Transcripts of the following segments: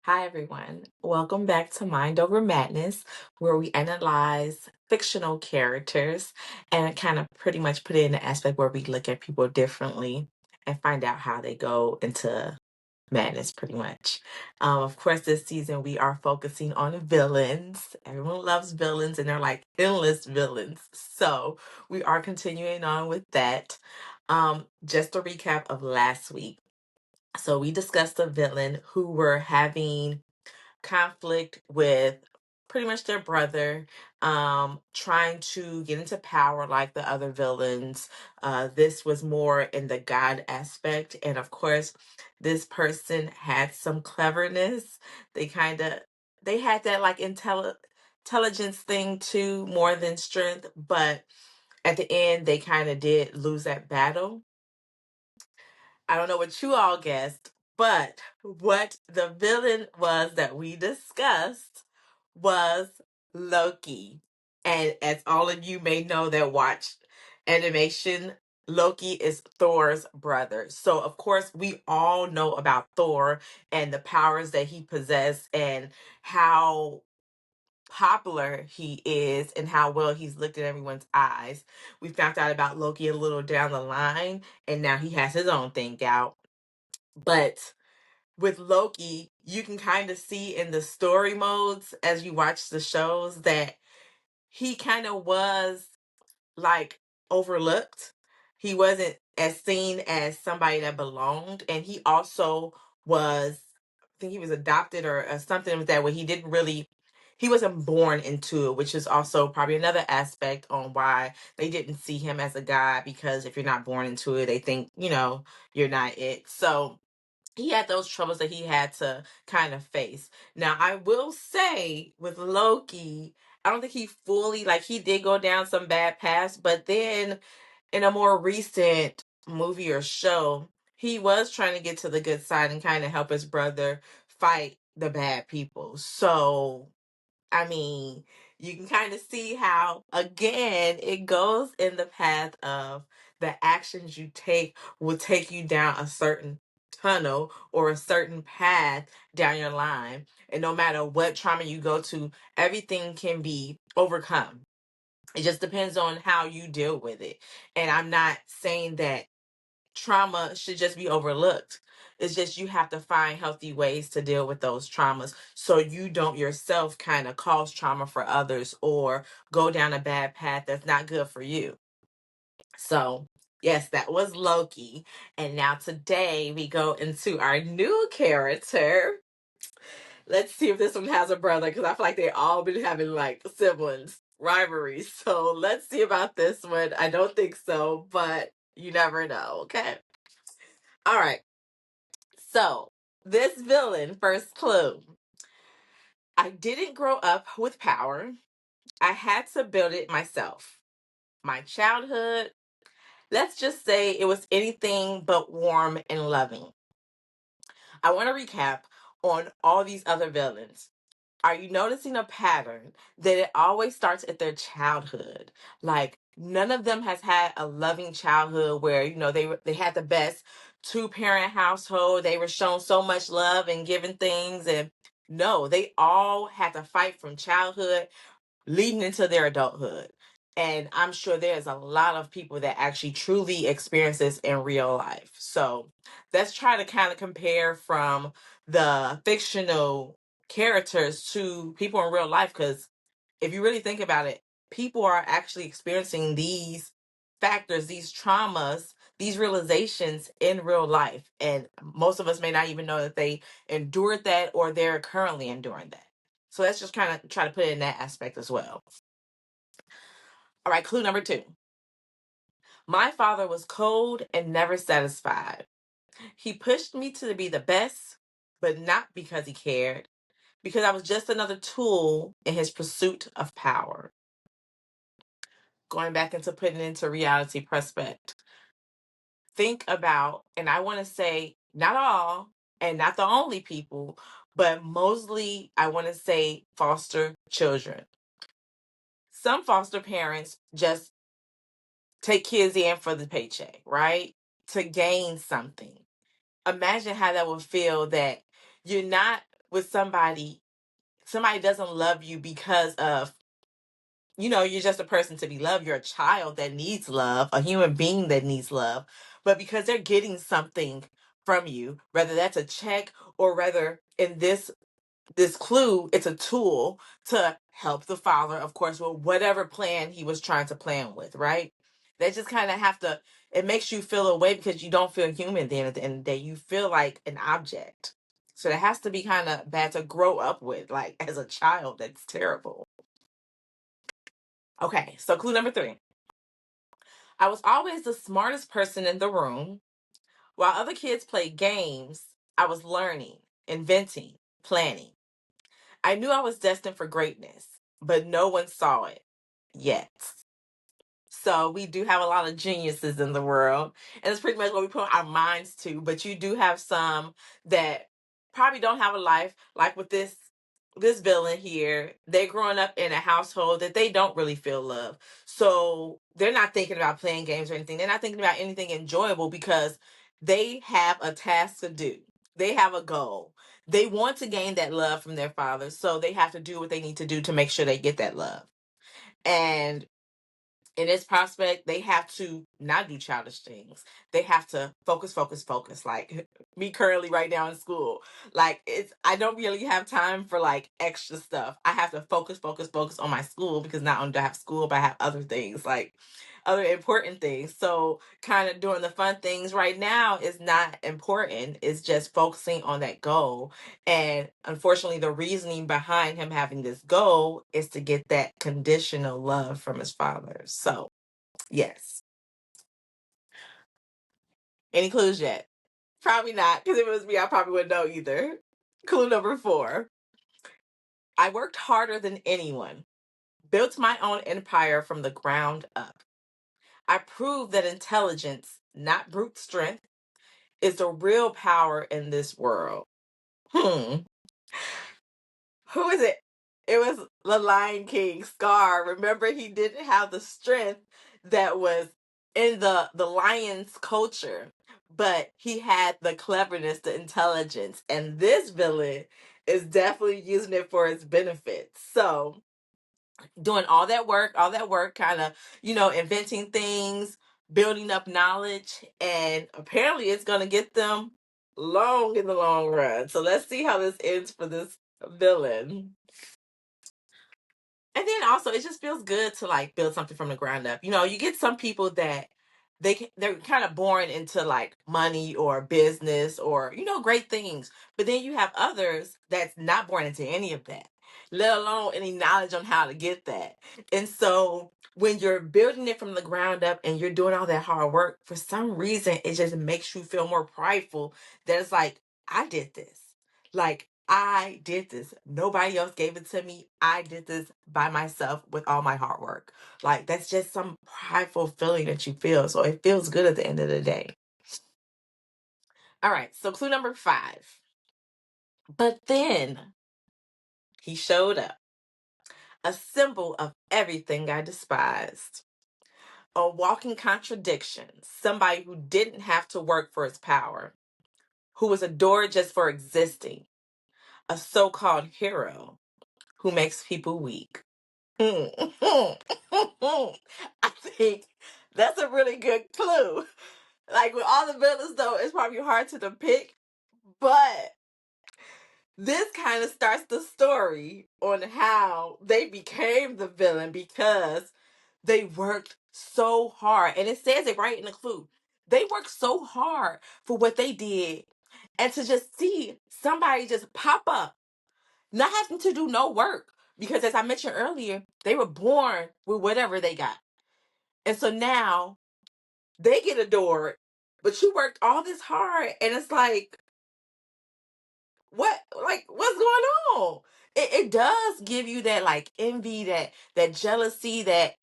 Hi, everyone. Welcome back to Mind Over Madness, where we analyze fictional characters and kind of pretty much put it in the aspect where we look at people differently and find out how they go into madness, pretty much. Of course, this season we are focusing on villains. Everyone loves villains, and they're like endless villains. So we are continuing on with that. Just a recap of last week. So we discussed the villain who were having conflict with pretty much their brother, trying to get into power like the other villains. This was more in the God aspect. And of course, this person had some cleverness. They kind of they had that like intelligence thing too, more than strength, but at the end they kind of did lose that battle. I don't know what you all guessed, but what the villain was that we discussed was Loki. And as all of you may know that watch animation, Loki is Thor's brother. So, of course, we all know about Thor and the powers that he possessed and how popular he is and how well he's looked in everyone's eyes. We found out about Loki a little down the line, and now he has his own thing out. But with Loki, you can kind of see in the story modes as you watch the shows that he kind of was like overlooked. He wasn't as seen as somebody that belonged, and he also was, I think he was adopted or something with that where he wasn't born into it, which is also probably another aspect on why they didn't see him as a god, because if you're not born into it, they think, you're not it. So he had those troubles that he had to kind of face. Now, I will say with Loki, I don't think he fully, like, he did go down some bad paths, but then in a more recent movie or show, he was trying to get to the good side and kind of help his brother fight the bad people. So, I mean, you can kind of see how, again, it goes in the path of the actions you take will take you down a certain tunnel or a certain path down your line. And no matter what trauma you go to, everything can be overcome. It just depends on how you deal with it. And I'm not saying that trauma should just be overlooked. It's just you have to find healthy ways to deal with those traumas so you don't yourself kind of cause trauma for others or go down a bad path that's not good for you. So, yes, that was Loki. And now today we go into our new character. Let's see if this one has a brother, because I feel like they all been having like siblings rivalries. So let's see about this one. I don't think so, but you never know. Okay. All right. So, this villain, first clue. I didn't grow up with power. I had to build it myself. My childhood, let's just say it was anything but warm and loving. I want to recap on all these other villains. Are you noticing a pattern that it always starts at their childhood? Like none of them has had a loving childhood where they had the best two-parent household. They were shown so much love and given things, and no, they all had to fight from childhood leading into their adulthood. And I'm sure there's a lot of people that actually truly experience this in real life. So let's try to kind of compare from the fictional characters to people in real life. Because if you really think about it, people are actually experiencing these factors, these traumas, these realizations in real life. And most of us may not even know that they endured that or they're currently enduring that. So let's just kind of try to put it in that aspect as well. All right, clue number 2. My father was cold and never satisfied. He pushed me to be the best, but not because he cared, because I was just another tool in his pursuit of power. Going back into putting it into reality prospect. Think about, and I want to say not all and not the only people, but mostly I want to say foster children. Some foster parents just take kids in for the paycheck, right? To gain something. Imagine how that would feel that you're not with somebody doesn't love you because of, you're just a person to be loved. You're a child that needs love, a human being that needs love. But because they're getting something from you, whether that's a check or whether in this clue, it's a tool to help the father, of course, with whatever plan he was trying to plan with, right? They just kind of have to, it makes you feel away because you don't feel human then at the end of the day. You feel like an object. So that has to be kind of bad to grow up with, like as a child. That's terrible. Okay, so clue number 3. I was always the smartest person in the room. While other kids played games, I was learning, inventing, planning. I knew I was destined for greatness, but no one saw it yet. So we do have a lot of geniuses in the world, and it's pretty much what we put our minds to. But you do have some that probably don't have a life, like with this villain here. They're growing up in a household that they don't really feel love, so they're not thinking about playing games or anything. They're not thinking about anything enjoyable because they have a task to do. They have a goal. They want to gain that love from their father, so they have to do what they need to do to make sure they get that love. And in this prospect, they have to not do childish things. They have to focus, focus, focus. Like me currently right now in school. Like I don't really have time for like extra stuff. I have to focus, focus, focus on my school because not only do I have school, but I have other things, like other important things. So kind of doing the fun things right now is not important. It's just focusing on that goal. And unfortunately, the reasoning behind him having this goal is to get that conditional love from his father. So, yes. Any clues yet? Probably not, because if it was me, I probably wouldn't know either. Clue number 4. I worked harder than anyone, built my own empire from the ground up. I proved that intelligence, not brute strength, is the real power in this world. Hmm. Who is it? It was the Lion King, Scar. Remember, he didn't have the strength that was in the lion's culture, but he had the cleverness, the intelligence, and this villain is definitely using it for his benefit. So, doing all that work, kind of, inventing things, building up knowledge, and apparently it's going to get them long in the long run. So, let's see how this ends for this villain. And then also, it just feels good to like build something from the ground up. You get some people that they're kind of born into like money or business or great things, but then you have others that's not born into any of that, let alone any knowledge on how to get that. And so when you're building it from the ground up and you're doing all that hard work, for some reason it just makes you feel more prideful. That it's like, I did this. Like, I did this. Nobody else gave it to me. I did this by myself with all my hard work. Like, that's just some prideful feeling that you feel. So it feels good at the end of the day. All right. So clue number 5. But then he showed up, a symbol of everything I despised, a walking contradiction, somebody who didn't have to work for his power, who was adored just for existing, a so called hero who makes people weak. I think that's a really good clue. Like with all the villains, though, it's probably hard to depict, but this kind of starts the story on how they became the villain because they worked so hard. And it says it right in the clue. They worked so hard for what they did. And to just see somebody just pop up, not having to do no work. Because as I mentioned earlier, they were born with whatever they got. And so now they get adored, but you worked all this hard. And it's like, what's going on? It does give you that like envy, that jealousy, that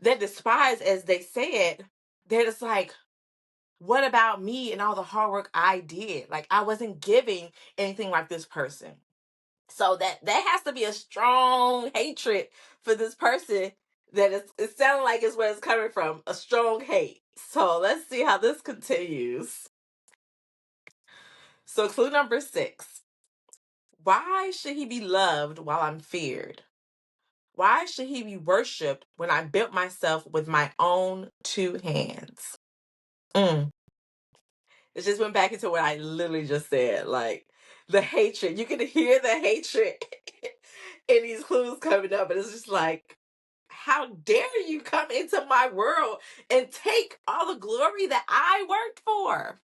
despise, as they said, that it's like, what about me and all the hard work I did? Like I wasn't giving anything like this person. So that has to be a strong hatred for this person. It sounds like it's where it's coming from, a strong hate. So let's see how this continues. So clue number 6. Why should he be loved while I'm feared? Why should he be worshipped when I built myself with my own two hands? Mm. It just went back into what I literally just said. Like the hatred. You can hear the hatred in these clues coming up. And it's just like, how dare you come into my world and take all the glory that I worked for?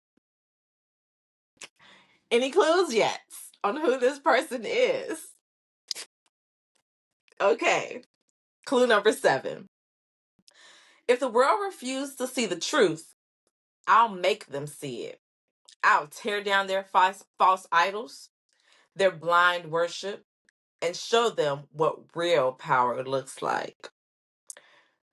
Any clues yet on who this person is? Okay. Clue number 7. If the world refused to see the truth, I'll make them see it. I'll tear down their false idols, their blind worship, and show them what real power looks like.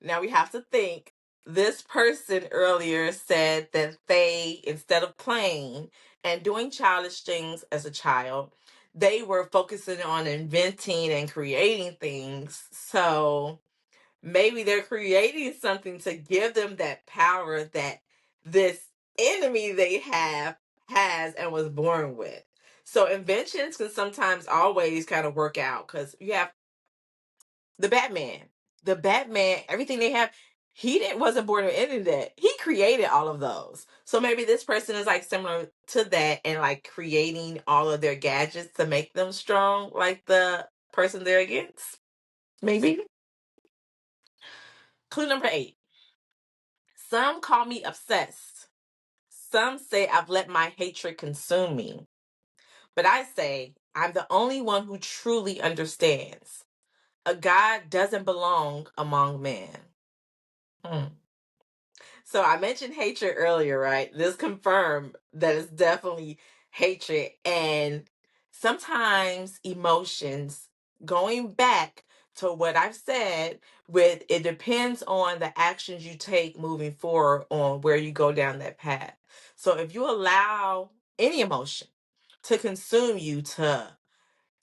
Now we have to think. This person earlier said that they, instead of playing and doing childish things as a child, they were focusing on inventing and creating things. So maybe they're creating something to give them that power that this enemy they have has and was born with. So inventions can sometimes always kind of work out because you have the Batman. The Batman, everything they have, he didn't wasn't born with any of that. He created all of those. So maybe this person is like similar to that and like creating all of their gadgets to make them strong, like the person they're against. Maybe. Clue number 8. Some call me obsessed. Some say I've let my hatred consume me. But I say I'm the only one who truly understands. A God doesn't belong among men. Hmm. So I mentioned hatred earlier, right? This confirmed that it's definitely hatred. And sometimes emotions, going back to what I've said, with it depends on the actions you take moving forward on where you go down that path. So if you allow any emotion to consume you, to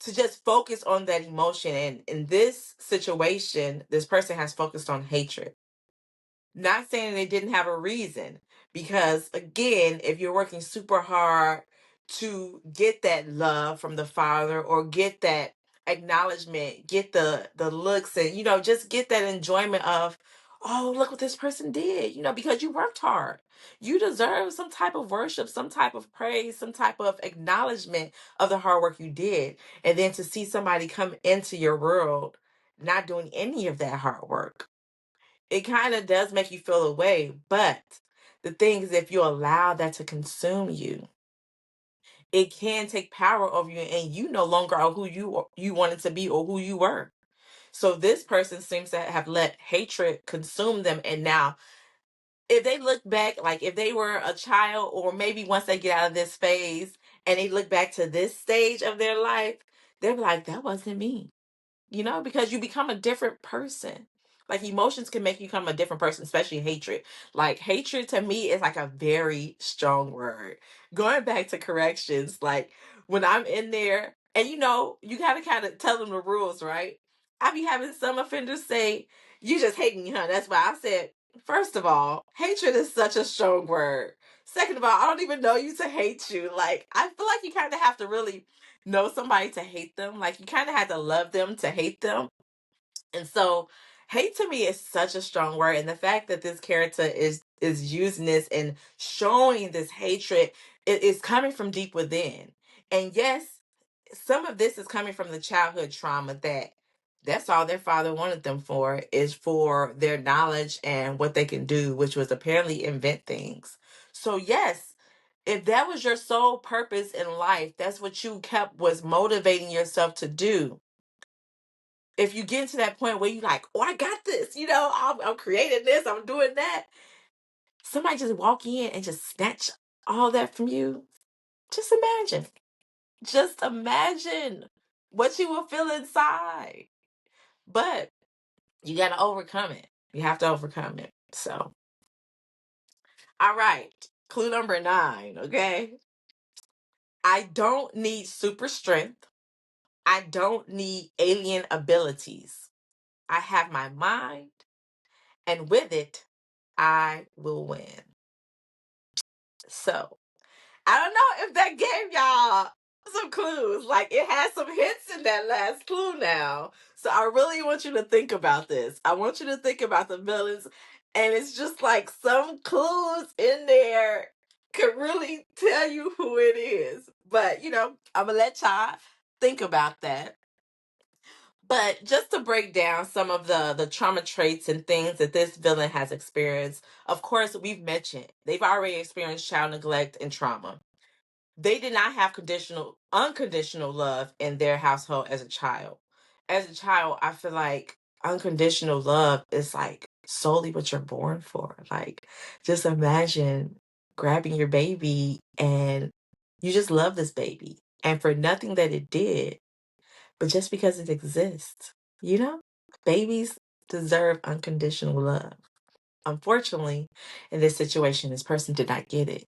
just focus on that emotion, and in this situation, this person has focused on hatred. Not saying they didn't have a reason, because again, if you're working super hard to get that love from the father or get that acknowledgement, get the looks, and just get that enjoyment of, oh, look what this person did, because you worked hard. You deserve some type of worship, some type of praise, some type of acknowledgement of the hard work you did. And then to see somebody come into your world not doing any of that hard work, it kind of does make you feel away. But the thing is, if you allow that to consume you, it can take power over you, and you no longer are who you wanted to be or who you were. So this person seems to have let hatred consume them, and now if they look back, like if they were a child, or maybe once they get out of this phase and they look back to this stage of their life, they're like, that wasn't me. Because you become a different person. Like emotions can make you become a different person, especially hatred. Like hatred to me is like a very strong word. Going back to corrections, like when I'm in there, and you gotta kind of tell them the rules, right? I be having some offenders say, "You just hate me, huh?" That's why I said, first of all, hatred is such a strong word. Second of all, I don't even know you to hate you. Like I feel like you kind of have to really know somebody to hate them. Like you kind of had to love them to hate them. And so hate to me is such a strong word. And the fact that this character is using this and showing this hatred, it is coming from deep within. And yes, some of this is coming from the childhood trauma that's all their father wanted them for, is for their knowledge and what they can do, which was apparently invent things. So yes, if that was your sole purpose in life, that's what you kept was motivating yourself to do. If you get to that point where you like, oh, I got this, I'm creating this, I'm doing that. Somebody just walk in and just snatch all that from you. Just imagine. Just imagine what you will feel inside. But you got to overcome it. You have to overcome it. So, all right. Clue number 9, okay? I don't need super strength. I don't need alien abilities. I have my mind, and with it, I will win. So, I don't know if that gave y'all some clues. Like it has some hints in that last clue now. So I really want you to think about this. I want you to think about the villains. And it's just like some clues in there could really tell you who it is. But, I'm going to let y'all think about that. But just to break down some of the trauma traits and things that this villain has experienced, of course, we've mentioned they've already experienced child neglect and trauma. They did not have unconditional love in their household as a child. As a child, I feel like unconditional love is like solely what you're born for. Like, just imagine grabbing your baby and you just love this baby. And for nothing that it did, but just because it exists, you know? Babies deserve unconditional love. Unfortunately, in this situation, this person did not get it.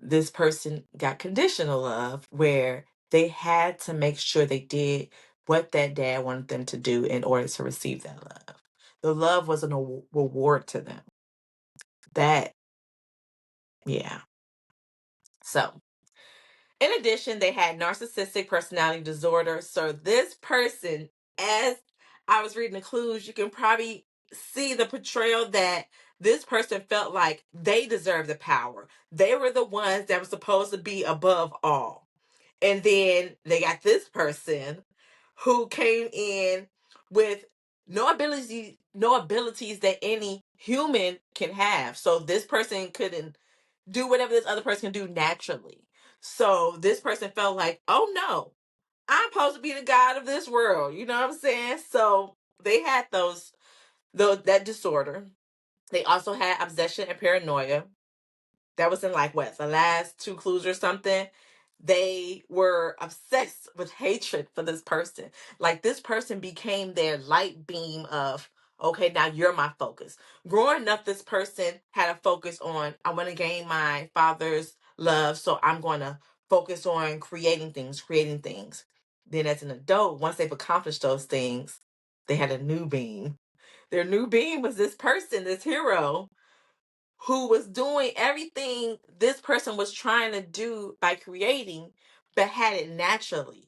This person got conditional love where they had to make sure they did what that dad wanted them to do in order to receive that love. The love was an reward to them. That, yeah. So, in addition, they had narcissistic personality disorder. So, this person, as I was reading the clues, you can probably see the portrayal that this person felt like they deserved the power. They were the ones that were supposed to be above all. And then they got this person who came in with no abilities that any human can have. So this person couldn't do whatever this other person can do naturally. So this person felt like, oh no, I'm supposed to be the god of this world. You know what I'm saying? So they had that disorder. They also had obsession and paranoia. That was in like what, the last two clues or something. They were obsessed with hatred for this person. Like this person became their light beam of, okay, now you're my focus. Growing up, this person had a focus on, I want to gain my father's love, so I'm going to focus on creating things, creating things. Then as an adult, once they've accomplished those things, they had a new beam. Their new beam was this person, this hero, who was doing everything this person was trying to do by creating, but had it naturally.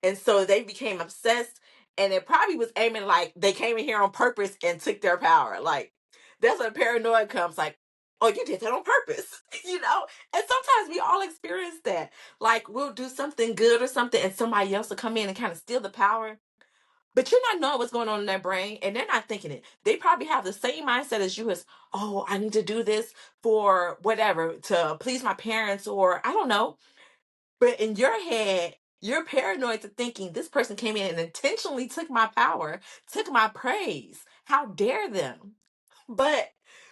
And so they became obsessed, and it probably was aiming like they came in here on purpose and took their power. Like, that's when paranoia comes, like, oh, you did that on purpose, you know? And sometimes we all experience that. Like, we'll do something good or something, and somebody else will come in and kind of steal the power. But you're not knowing what's going on in their brain, and they're not thinking it. They probably have the same mindset as you as, oh, I need to do this for whatever, to please my parents, or I don't know. But in your head, you're paranoid to thinking this person came in and intentionally took my power, took my praise. How dare them? But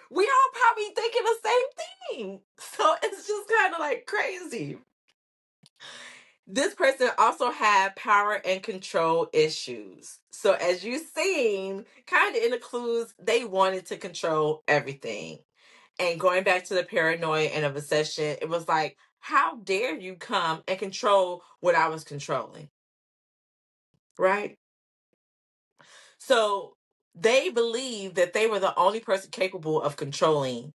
we all probably thinking the same thing. So it's just kind of like crazy. This person also had power and control issues. So as you've seen, kind of in the clues, they wanted to control everything. And going back to the paranoia and of obsession, it was like, how dare you come and control what I was controlling? Right? So they believed that they were the only person capable of controlling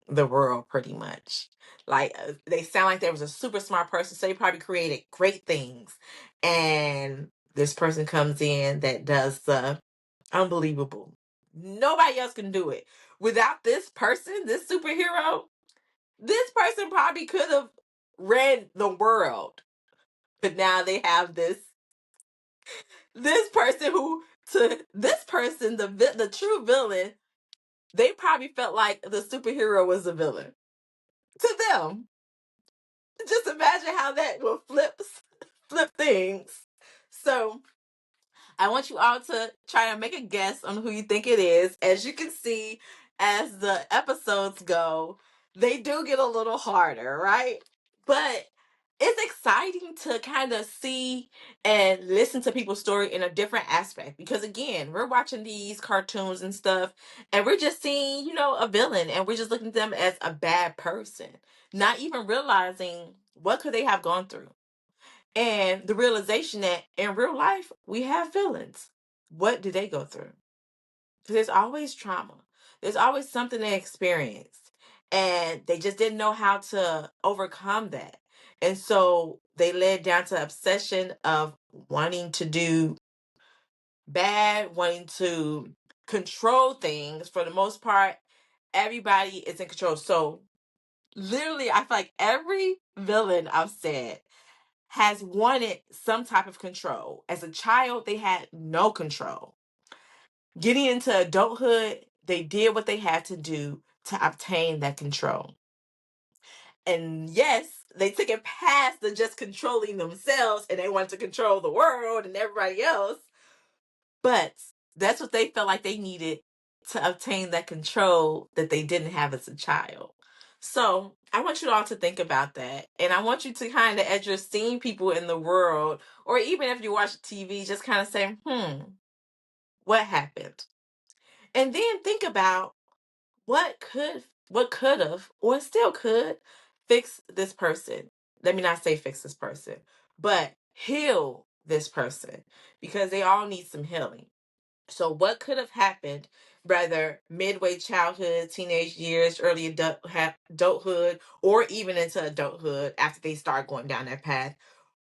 the world, pretty much. Like, they sound like there was a super smart person, so they probably created great things. And this person comes in that does the unbelievable. Nobody else can do it. Without this person, this superhero, this person probably could have ran the world. But now they have this person who, to this person, the true villain, they probably felt like the superhero was the villain to them. Just imagine how that will flip things. So I want you all to try to make a guess on who you think it is. As you can see, as the episodes go, they do get a little harder, right? But it's exciting to kind of see and listen to people's story in a different aspect, because again, we're watching these cartoons and stuff, and we're just seeing, a villain, and we're just looking at them as a bad person, not even realizing what could they have gone through. And the realization that in real life, we have feelings. What do they go through? Because there's always trauma. There's always something they experienced. And they just didn't know how to overcome that. And so they led down to obsession of wanting to do bad, wanting to control things. For the most part, everybody is in control. So literally, I feel like every villain I've said has wanted some type of control. As a child, they had no control. Getting into adulthood, they did what they had to do to obtain that control. And yes, they took it past the just controlling themselves and they wanted to control the world and everybody else. But that's what they felt like they needed to obtain that control that they didn't have as a child. So I want you all to think about that. And I want you to kind of, as you're seeing people in the world, or even if you watch TV, just kind of say, what happened? And then think about what could have, or still could, fix this person. Let me not say fix this person, but heal this person, because they all need some healing. So, what could have happened, whether midway childhood, teenage years, early adulthood, or even into adulthood after they start going down that path?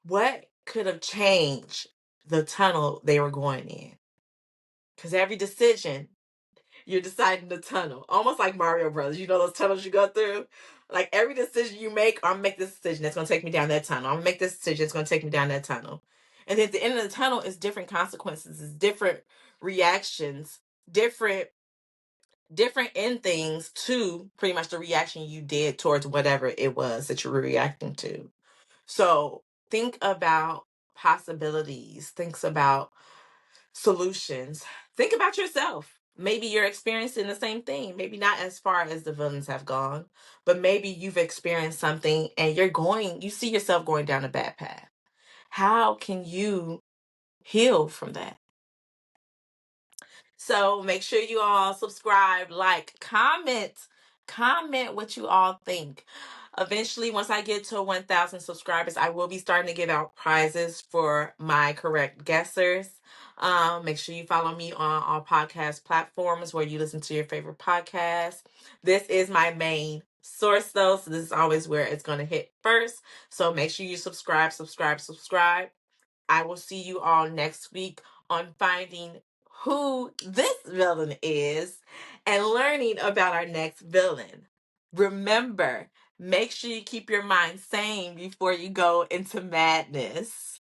What could have changed the tunnel they were going in? Because every decision, you're deciding the tunnel, almost like Mario Brothers. You know those tunnels you go through? Like every decision you make, I'm gonna make this decision that's gonna take me down that tunnel. I'm gonna make this decision that's gonna take me down that tunnel. And then at the end of the tunnel is different consequences, is different reactions, different end things to pretty much the reaction you did towards whatever it was that you were reacting to. So think about possibilities, think about solutions. Think about yourself. Maybe you're experiencing the same thing. Maybe not as far as the villains have gone, but maybe you've experienced something and you see yourself going down a bad path. How can you heal from that? So make sure you all subscribe, like, comment what you all think. Eventually, once I get to 1,000 subscribers, I will be starting to give out prizes for my correct guessers. Make sure you follow me on all podcast platforms where you listen to your favorite podcast. This is my main source, though, so this is always where it's going to hit first. So make sure you subscribe. I will see you all next week on finding who this villain is and learning about our next villain. Remember, make sure you keep your mind sane before you go into madness.